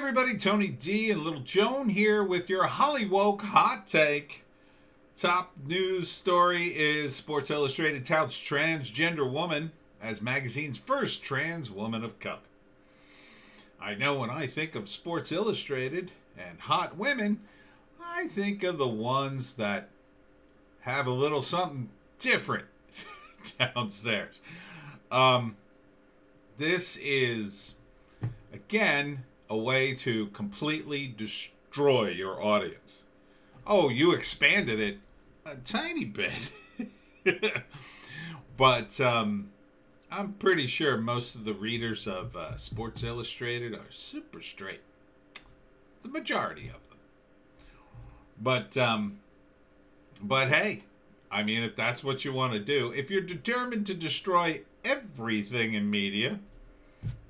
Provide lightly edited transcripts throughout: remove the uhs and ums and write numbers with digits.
everybody, Tony D and Little Joan here with your Hollywoke hot take. Top news story is Sports Illustrated touts transgender woman as magazine's first trans woman of color. I know when I think of Sports Illustrated and hot women, I think of the ones that have a little something different downstairs. This is, again, a way to completely destroy your audience. Oh, you expanded it a tiny bit. But I'm pretty sure most of the readers of Sports Illustrated are super straight. The majority of them. But hey, I mean, if that's what you want to do, if you're determined to destroy everything in media,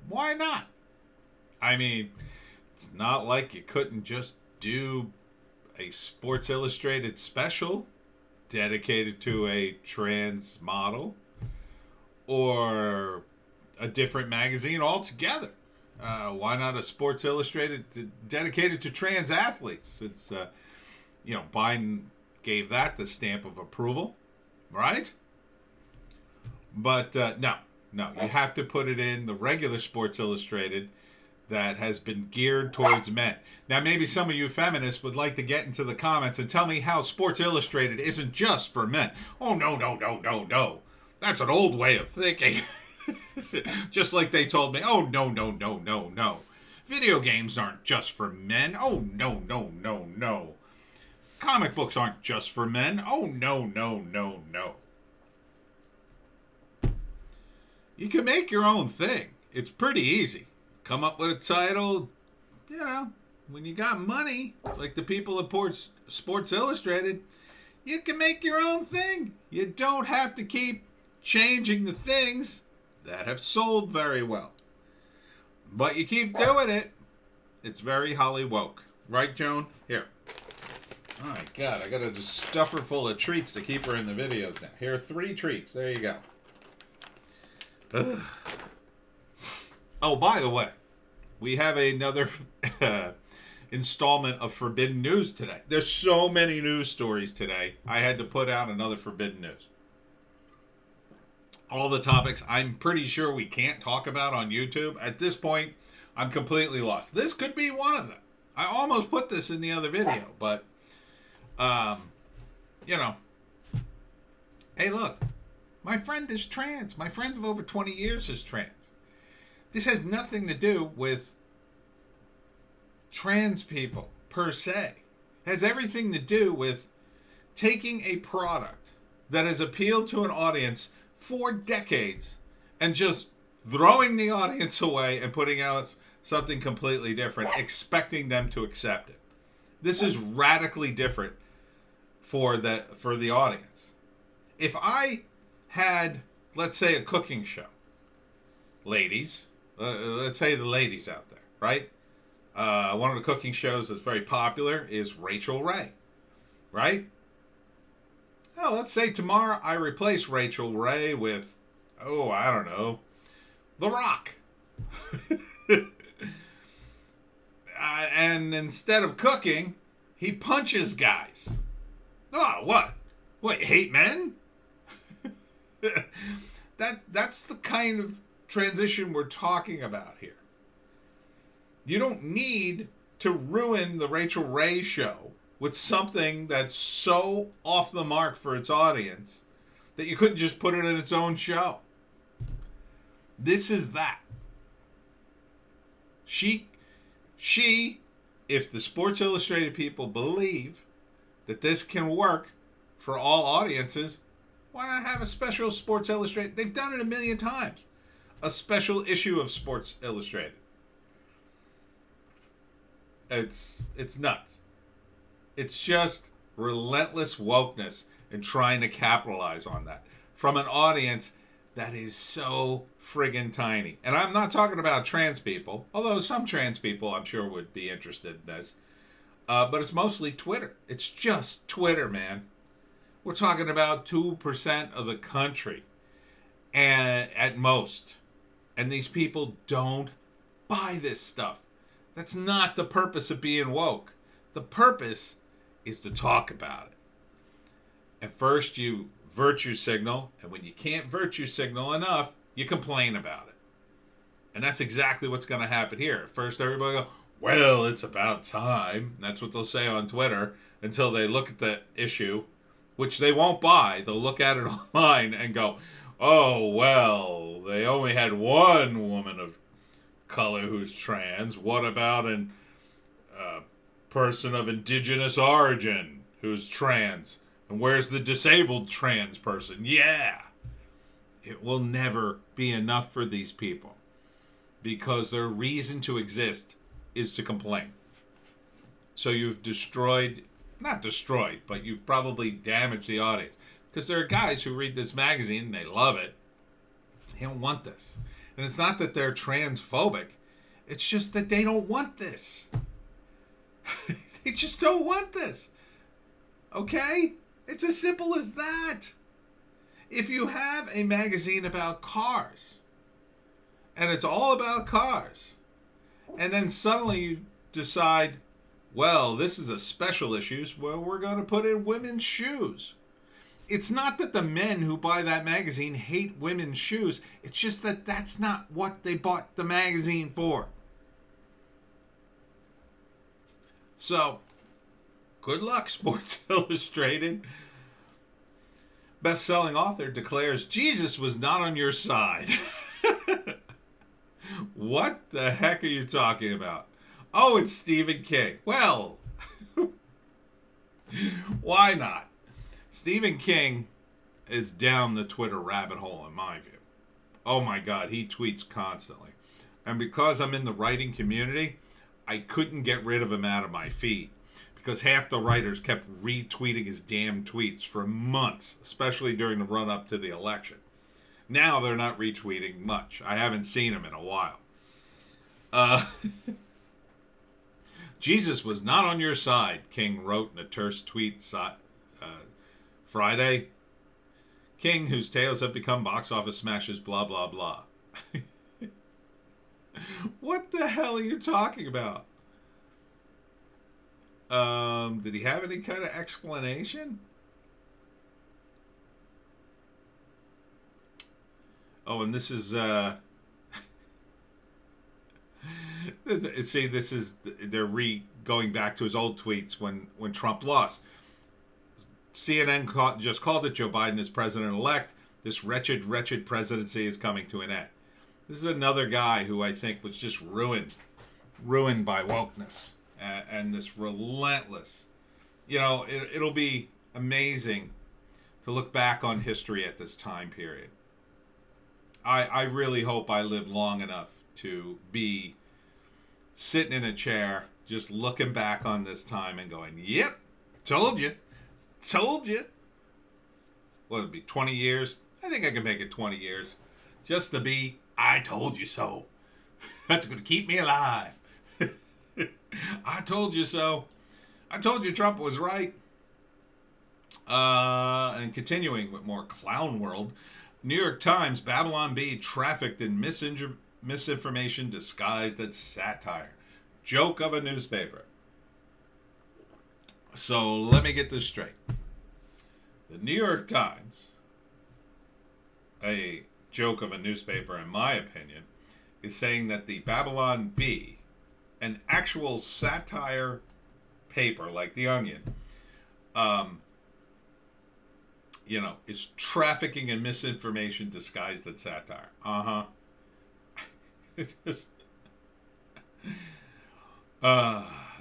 why not? I mean, it's not like you couldn't just do a Sports Illustrated special dedicated to a trans model or a different magazine altogether. Why not a Sports Illustrated dedicated to trans athletes? Since, Biden gave that the stamp of approval, right? But no, you have to put it in the regular Sports Illustrated that has been geared towards men. Now, maybe some of you feminists would like to get into the comments and tell me how Sports Illustrated isn't just for men. Oh, no. That's an old way of thinking. Just like they told me, oh, no. Video games aren't just for men. Oh, no. Comic books aren't just for men. Oh, no. You can make your own thing. It's pretty easy. Come up with a title, when you got money, like the people at Sports Illustrated, you can make your own thing. You don't have to keep changing the things that have sold very well. But you keep doing it, it's very Hollywoke. Right, Joan? Here. Oh my God, I got to just stuff her full of treats to keep her in the videos now. Here are 3 treats. There you go. Ugh. Oh, by the way, we have another installment of Forbidden News today. There's so many news stories today. I had to put out another Forbidden News. All the topics I'm pretty sure we can't talk about on YouTube. At this point, I'm completely lost. This could be one of them. I almost put this in the other video, but, Hey, look, my friend is trans. My friend of over 20 years is trans. This has nothing to do with trans people, per se. It has everything to do with taking a product that has appealed to an audience for decades and just throwing the audience away and putting out something completely different, expecting them to accept it. This is radically different for the audience. If I had, let's say, a cooking show, ladies, let's say the ladies out there, right? One of the cooking shows that's very popular is Rachel Ray, right? Well, let's say tomorrow I replace Rachel Ray with, I don't know, The Rock. And instead of cooking, he punches guys. Oh, what? What, you hate men? That's the kind of transition we're talking about here. You don't need to ruin the Rachel Ray show with something that's so off the mark for its audience that you couldn't just put it in its own show. This is that. She, if the Sports Illustrated people believe that this can work for all audiences, why not have a special Sports Illustrated? They've done it a million times. A special issue of Sports Illustrated. It's nuts. It's just relentless wokeness and trying to capitalize on that from an audience that is so friggin' tiny. And I'm not talking about trans people, although some trans people I'm sure would be interested in this. But it's mostly Twitter. It's just Twitter, man. We're talking about 2% of the country, and at most. And these people don't buy this stuff. That's not the purpose of being woke. The purpose is to talk about it. At first, you virtue signal, and when you can't virtue signal enough, you complain about it. And that's exactly what's going to happen here. At first, everybody go, well, it's about time. That's what they'll say on Twitter until they look at the issue, which they won't buy. They'll look at it online and go, oh, well, they only had one woman of color who's trans. What about a person of indigenous origin who's trans? And where's the disabled trans person? Yeah. It will never be enough for these people because their reason to exist is to complain. So you've not destroyed, but you've probably damaged the audience. Because there are guys who read this magazine and they love it. They don't want this. And it's not that they're transphobic. It's just that they don't want this. They just don't want this. Okay? It's as simple as that. If you have a magazine about cars, and it's all about cars, and then suddenly you decide, well, this is a special issue where we're going to put in women's shoes. It's not that the men who buy that magazine hate women's shoes. It's just that that's not what they bought the magazine for. So, good luck, Sports Illustrated. Best-selling author declares Jesus was not on your side. What the heck are you talking about? Oh, it's Stephen King. Well, why not? Stephen King is down the Twitter rabbit hole, in my view. Oh my God, he tweets constantly. And because I'm in the writing community, I couldn't get rid of him out of my feed. Because half the writers kept retweeting his damn tweets for months, especially during the run-up to the election. Now they're not retweeting much. I haven't seen him in a while. Jesus was not on your side, King wrote in a terse tweet Friday. King, whose tales have become box office smashes, blah, blah, blah. What the hell are you talking about? Did he have any kind of explanation? Oh, and this is, see, this is, they're going back to his old tweets when Trump lost. CNN just called it Joe Biden as president-elect. This wretched presidency is coming to an end. This is another guy who I think was just ruined by wokeness and this relentless. You know, it'll be amazing to look back on history at this time period. I really hope I live long enough to be sitting in a chair just looking back on this time and going, yep, told you. What would it be, 20 years? I think I can make it 20 years. Just to be, I told you so. That's going to keep me alive. I told you so. I told you Trump was right. And continuing with more clown world, New York Times, Babylon Bee trafficked in misinformation disguised as satire. Joke of a newspaper. So let me get this straight. The New York Times, a joke of a newspaper in my opinion, is saying that the Babylon Bee, an actual satire paper like The Onion, is trafficking in misinformation disguised as satire.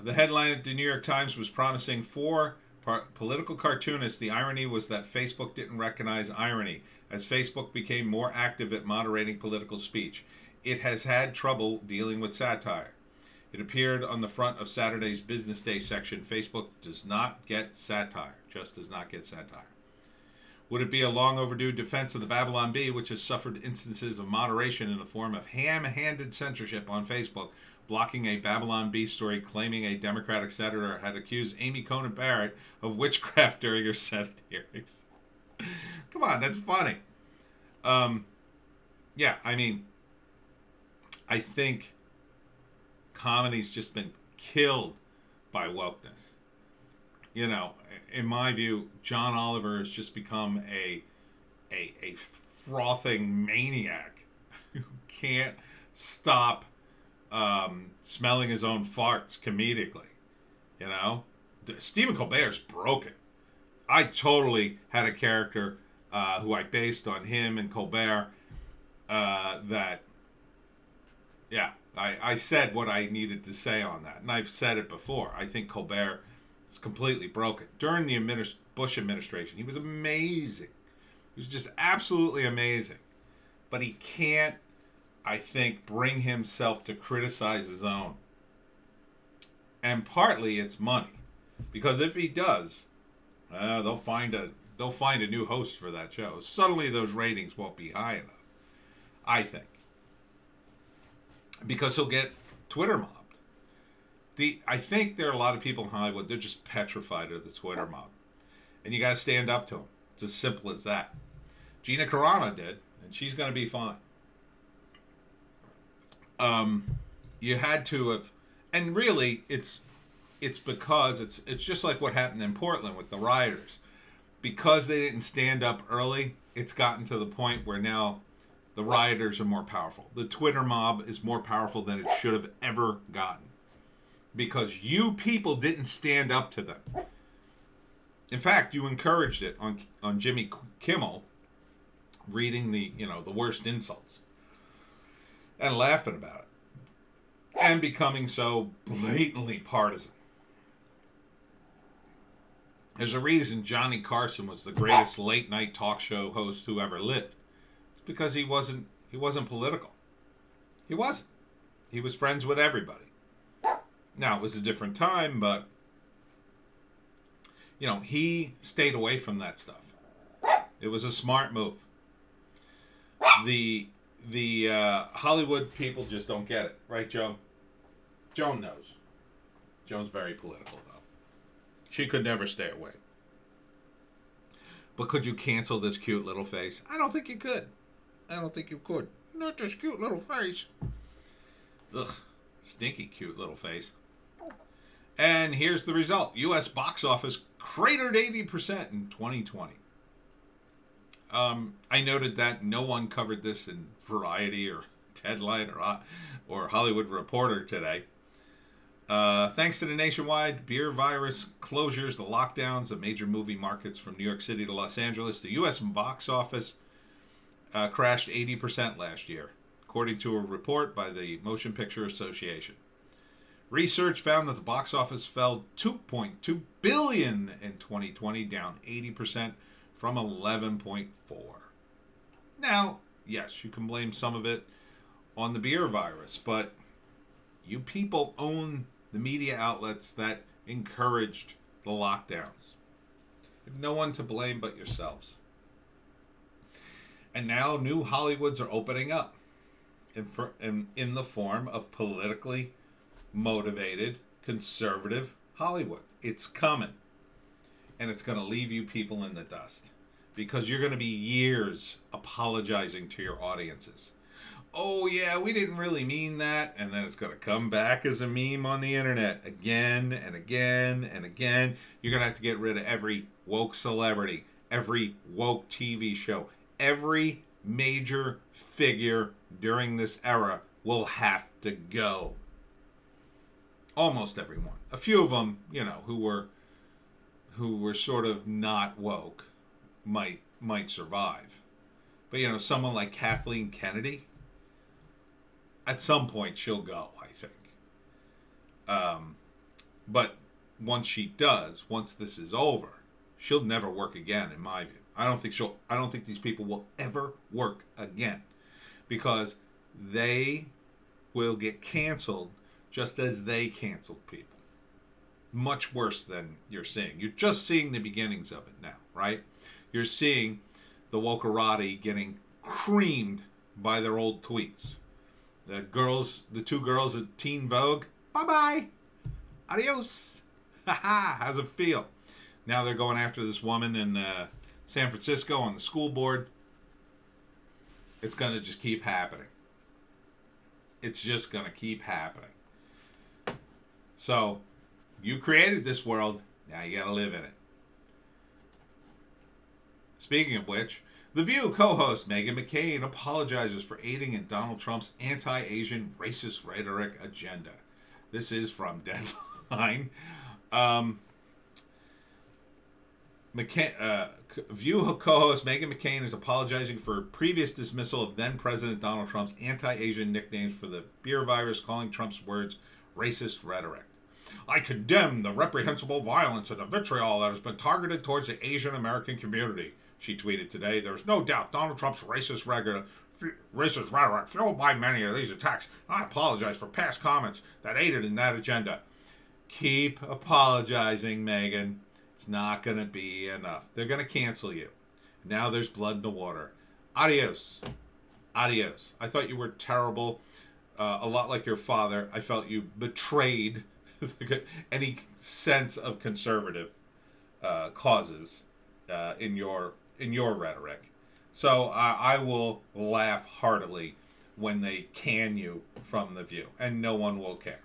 The headline at the New York Times was promising for political cartoonists. The irony was that Facebook didn't recognize irony, as Facebook became more active at moderating political speech. It has had trouble dealing with satire. It appeared on the front of Saturday's Business Day section. Facebook does not get satire, just does not get satire. Would it be a long overdue defense of the Babylon Bee, which has suffered instances of moderation in the form of ham-handed censorship on Facebook, blocking a Babylon Bee story claiming a Democratic senator had accused Amy Coney Barrett of witchcraft during her Senate hearings? Come on, that's funny. I think comedy's just been killed by wokeness. You know, in my view, John Oliver has just become a frothing maniac who can't stop smelling his own farts comedically. You know, Stephen Colbert's broken. I totally had a character who I based on him and Colbert. I said what I needed to say on that, and I've said it before. I think Colbert is completely broken. During the Bush administration, he was amazing. He was just absolutely amazing. But he can't, I think, bring himself to criticize his own. And partly it's money. Because if he does, they'll find a new host for that show. Suddenly those ratings won't be high enough, I think. Because he'll get Twitter mobbed. I think there are a lot of people in Hollywood, they're just petrified of the Twitter mob. And you got to stand up to them. It's as simple as that. Gina Carano did, and she's going to be fine. You had to have, and really, it's because it's just like what happened in Portland with the rioters. Because they didn't stand up early, it's gotten to the point where now the rioters are more powerful. The Twitter mob is more powerful than it should have ever gotten. Because you people didn't stand up to them. In fact, you encouraged it on Jimmy Kimmel, reading the worst insults and laughing about it and becoming so blatantly partisan. There's a reason Johnny Carson was the greatest late night talk show host who ever lived. It's because he wasn't political. He wasn't. He was friends with everybody. Now, it was a different time, but he stayed away from that stuff. It was a smart move. The Hollywood people just don't get it, right, Joan? Joan knows. Joan's very political, though. She could never stay away. But could you cancel this cute little face? I don't think you could. I don't think you could. Not this cute little face. Ugh, stinky cute little face. And here's the result. U.S. box office cratered 80% in 2020. I noted that no one covered this in Variety or Deadline or Hollywood Reporter today. Thanks to the nationwide beer virus closures, the lockdowns of major movie markets from New York City to Los Angeles, the U.S. box office crashed 80% last year, according to a report by the Motion Picture Association. Research found that the box office fell $2.2 billion in 2020, down 80% from 11.4. Now, yes, you can blame some of it on the beer virus, but you people own the media outlets that encouraged the lockdowns. You have no one to blame but yourselves. And now new Hollywoods are opening up in the form of politically motivated, conservative Hollywood. It's coming. And it's going to leave you people in the dust. Because you're going to be years apologizing to your audiences. Oh, yeah, we didn't really mean that. And then it's going to come back as a meme on the internet again and again and again. You're going to have to get rid of every woke celebrity, every woke TV show. Every major figure during this era will have to go. Almost everyone. A few of them, who were sort of not woke might survive. But someone like Kathleen Kennedy, at some point she'll go, I think. But once she does, once this is over, she'll never work again, in my view. I don't think these people will ever work again, because they will get canceled just as they canceled people. Much worse than you're seeing. You're just seeing the beginnings of it now, right? You're seeing the wokerati getting creamed by their old tweets. The two girls at Teen Vogue, bye-bye, adios, ha-ha, how's it feel? Now they're going after this woman in San Francisco on the school board. It's going to just keep happening. It's just going to keep happening. So, you created this world, now you gotta live in it. Speaking of which, The View co-host Meghan McCain apologizes for aiding in Donald Trump's anti-Asian racist rhetoric agenda. This is from Deadline. View co-host Meghan McCain is apologizing for previous dismissal of then-President Donald Trump's anti-Asian nicknames for the beer virus, calling Trump's words racist rhetoric. I condemn the reprehensible violence and the vitriol that has been targeted towards the Asian American community, she tweeted today. There's no doubt Donald Trump's racist rhetoric fueled by many of these attacks. I apologize for past comments that aided in that agenda. Keep apologizing, Meghan. It's not going to be enough. They're going to cancel you. Now there's blood in the water. Adios. Adios. I thought you were terrible. A lot like your father. I felt you betrayed any sense of conservative causes in your rhetoric. So I will laugh heartily when they can you from The View, and no one will care.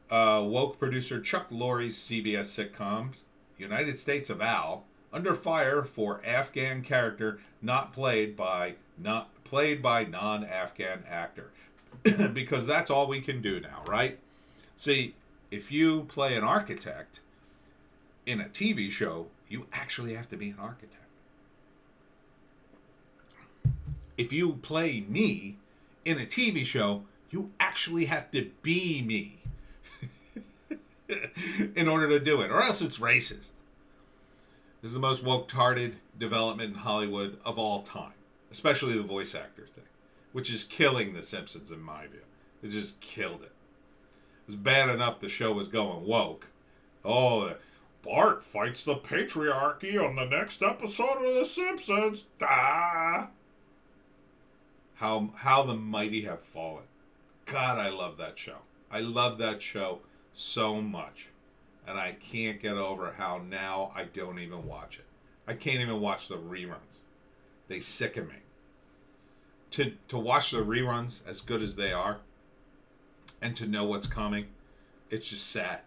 Woke producer Chuck Lorre's CBS sitcoms United States of Al under fire for Afghan character not played by non-Afghan actor. Because that's all we can do now, right? See, if you play an architect in a TV show, you actually have to be an architect. If you play me in a TV show, you actually have to be me in order to do it, or else it's racist. This is the most woke-tarded development in Hollywood of all time, especially the voice actor thing, which is killing The Simpsons in my view. It just killed it. It was bad enough the show was going woke. Oh, Bart fights the patriarchy on the next episode of The Simpsons. Ah! How the mighty have fallen. God, I love that show. I love that show so much. And I can't get over how now I don't even watch it. I can't even watch the reruns. They sicken me. To watch the reruns as good as they are and to know what's coming, it's just sad.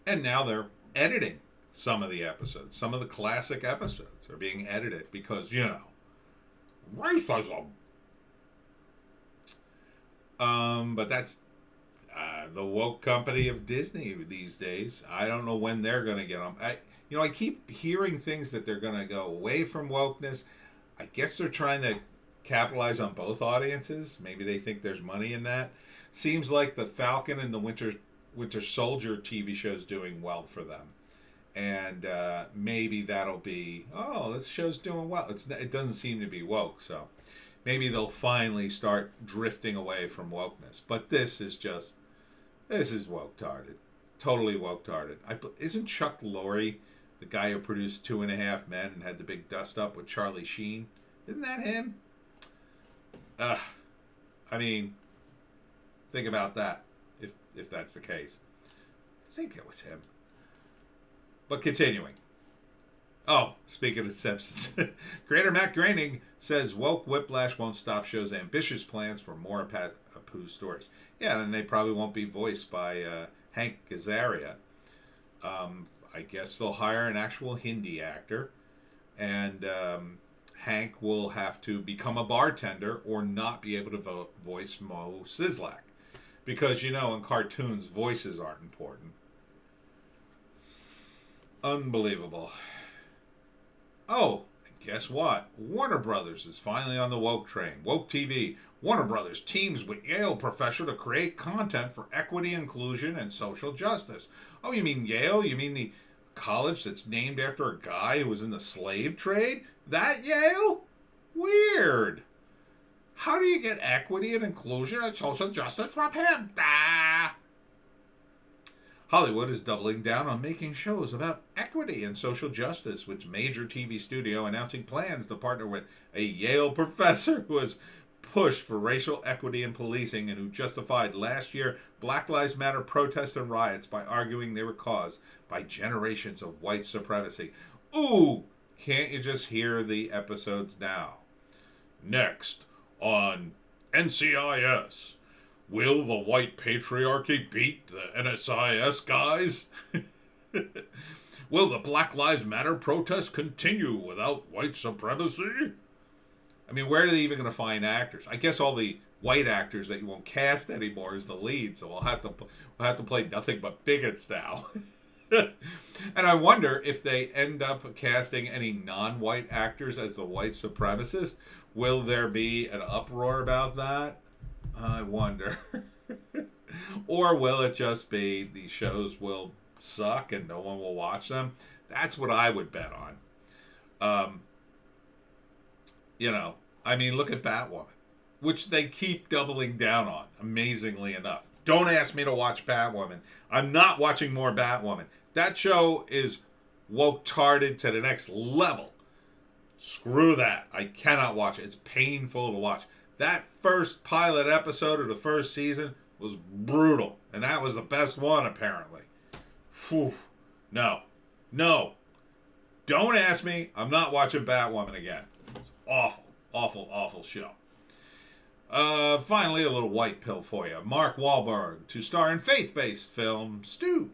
And now they're editing some of the episodes. Some of the classic episodes are being edited because, racism. But that's the woke company of Disney these days. I don't know when they're going to get them. I keep hearing things that they're going to go away from wokeness. I guess they're trying to capitalize on both audiences. Maybe they think there's money in that. Seems like the Falcon and the Winter Soldier TV show is doing well for them. And maybe that'll be, this show's doing well. It doesn't seem to be woke, so maybe they'll finally start drifting away from wokeness. But this is woke-tarded. Totally woke-tarded. Isn't Chuck Laurie the guy who produced 2.5 Men and had the big dust-up with Charlie Sheen? Isn't that him? Think about that, if that's the case. I think it was him. But continuing. Oh, speaking of Simpsons, creator Matt Groening says woke whiplash won't stop show's ambitious plans for more Apu's stories. Yeah, and they probably won't be voiced by Hank Azaria. I guess they'll hire an actual Hindi actor, and Hank will have to become a bartender or not be able to voice Mo Sizlak. Because, in cartoons, voices aren't important. Unbelievable. Oh, and guess what? Warner Brothers is finally on the woke train. Woke TV. Warner Brothers teams with Yale professor to create content for equity, inclusion, and social justice. Oh, you mean Yale? You mean the college that's named after a guy who was in the slave trade? That Yale? Weird. How do you get equity and inclusion and social justice from him? Hollywood is doubling down on making shows about equity and social justice, with major TV studio announcing plans to partner with a Yale professor who has pushed for racial equity in policing and who justified last year Black Lives Matter protests and riots by arguing they were caused by generations of white supremacy. Ooh, can't you just hear the episodes now? Next on NCIS. Will the white patriarchy beat the NSIS guys? Will the Black Lives Matter protests continue without white supremacy? I mean, where are they even going to find actors? I guess all the white actors that you won't cast anymore is the lead, so we'll have to play nothing but bigots now. And I wonder if they end up casting any non-white actors as the white supremacists. Will there be an uproar about that? I wonder. Or will it just be these shows will suck and no one will watch them? That's what I would bet on. I mean, look at Batwoman, which they keep doubling down on, amazingly enough. Don't ask me to watch Batwoman. I'm not watching more Batwoman. That show is woke-tarded to the next level. Screw that. I cannot watch it. It's painful to watch. That first pilot episode of the first season was brutal. And that was the best one, apparently. Whew. No. Don't ask me. I'm not watching Batwoman again. It's awful. Awful show. Finally, a little white pill for you. Mark Wahlberg to star in faith-based film Stew.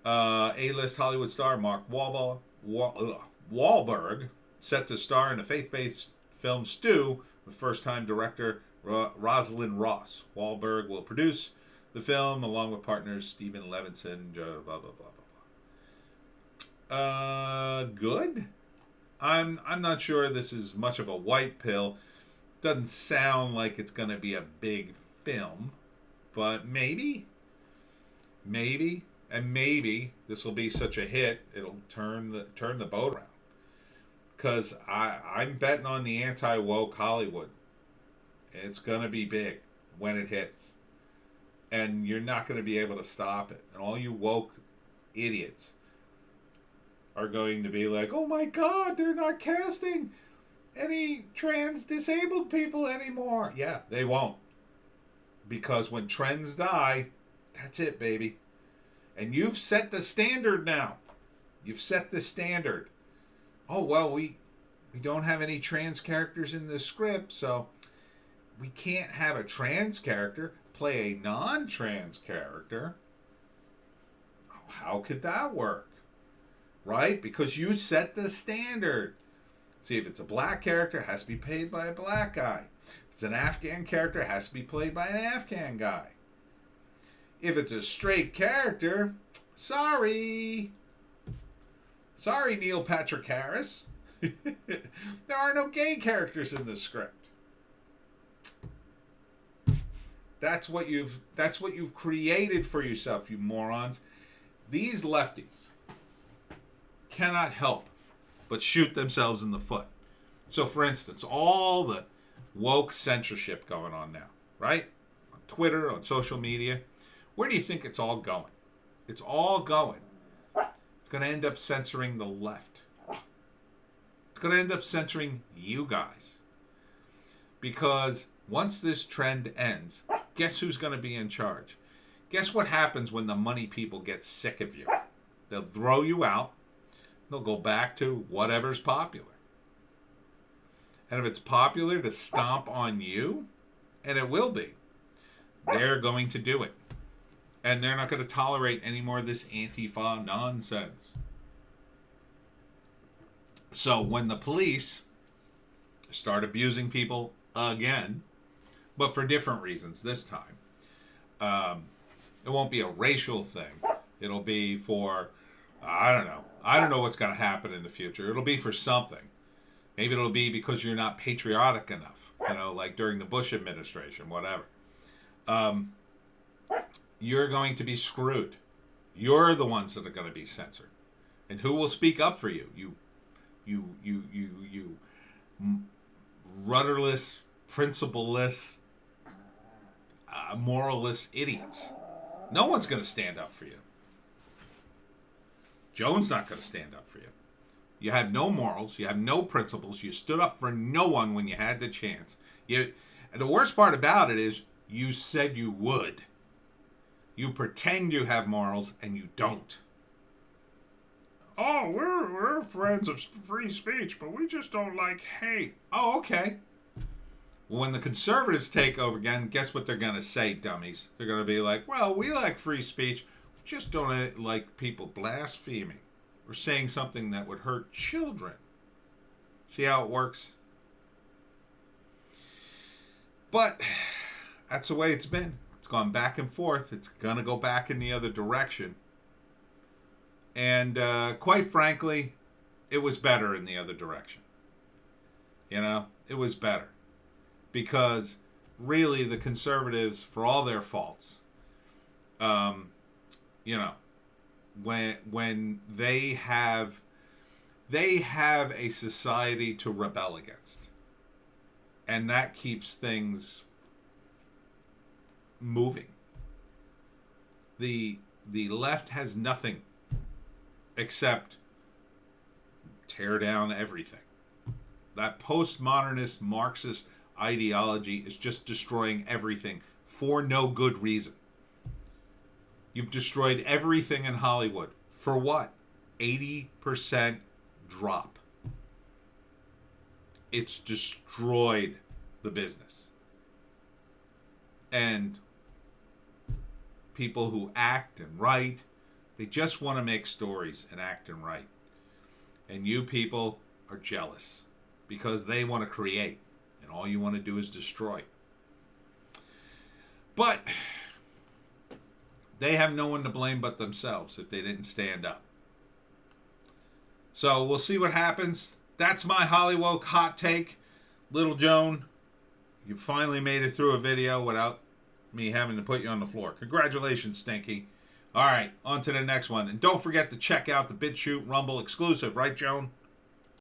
A-list Hollywood star Mark Wahlberg set to star in a faith-based film Stew with first-time director Rosalind Ross. Wahlberg will produce the film along with partners Stephen Levinson. Blah blah blah blah blah. Good. I'm not sure this is much of a white pill. Doesn't sound like it's going to be a big film, but maybe, and maybe this will be such a hit it'll turn the boat around. Because I'm betting on the anti-woke Hollywood. It's going to be big when it hits, and you're not going to be able to stop it. And all you woke idiots are going to be like, oh my God, they're not casting any trans disabled people anymore. Yeah, they won't. Because when trends die, that's it, baby. And you've set the standard now. You've set the standard. Oh, well, we don't have any trans characters in the script, so we can't have a trans character play a non-trans character. Oh, how could that work? Right? Because you set the standard. See, if it's a black character, it has to be played by a black guy. If it's an Afghan character, it has to be played by an Afghan guy. If it's a straight character, sorry. Sorry, Neil Patrick Harris. There are no gay characters in this script. That's what you've created for yourself, you morons. These lefties cannot help but shoot themselves in the foot. So, for instance, all the woke censorship going on now, right? On Twitter, on social media. Where do you think it's all going? It's all going. It's going to end up censoring the left. It's going to end up censoring you guys. Because once this trend ends, guess who's going to be in charge? Guess what happens when the money people get sick of you? They'll throw you out. They'll go back to whatever's popular. And if it's popular to stomp on you, and it will be, they're going to do it. And they're not going to tolerate any more of this Antifa nonsense. So when the police start abusing people again, but for different reasons this time, it won't be a racial thing. It'll be for, I don't know. I don't know what's going to happen in the future. It'll be for something. Maybe it'll be because you're not patriotic enough, like during the Bush administration, whatever. You're going to be screwed. You're the ones that are going to be censored. And who will speak up for you? You rudderless, principleless, moralless idiots. No one's going to stand up for you. Joan's not going to stand up for you. You have no morals. You have no principles. You stood up for no one when you had the chance. And the worst part about it is you said you would. You pretend you have morals and you don't. Oh, we're friends of free speech, but we just don't like hate. Oh, okay. Well, when the conservatives take over again, guess what they're going to say, dummies? They're going to be like, well, we like free speech. We just don't like people blaspheming or saying something that would hurt children. See how it works? But that's the way it's been. It's gone back and forth. It's going to go back in the other direction. And quite frankly, it was better in the other direction. You know, it was better. Because really the conservatives, for all their faults, you know, when they have a society to rebel against. And that keeps things moving. The left has nothing except tear down everything. That postmodernist Marxist ideology is just destroying everything for no good reason. You've destroyed everything in Hollywood. For what? 80% drop. It's destroyed the business. And people who act and write, they just want to make stories and act and write. And you people are jealous because they want to create. And all you want to do is destroy. But they have no one to blame but themselves if they didn't stand up. So we'll see what happens. That's my Hollywoke hot take. Little Joan, you finally made it through a video without me having to put you on the floor. Congratulations, Stinky. All right, on to the next one. And don't forget to check out the Bitchute Rumble exclusive. Right, Joan?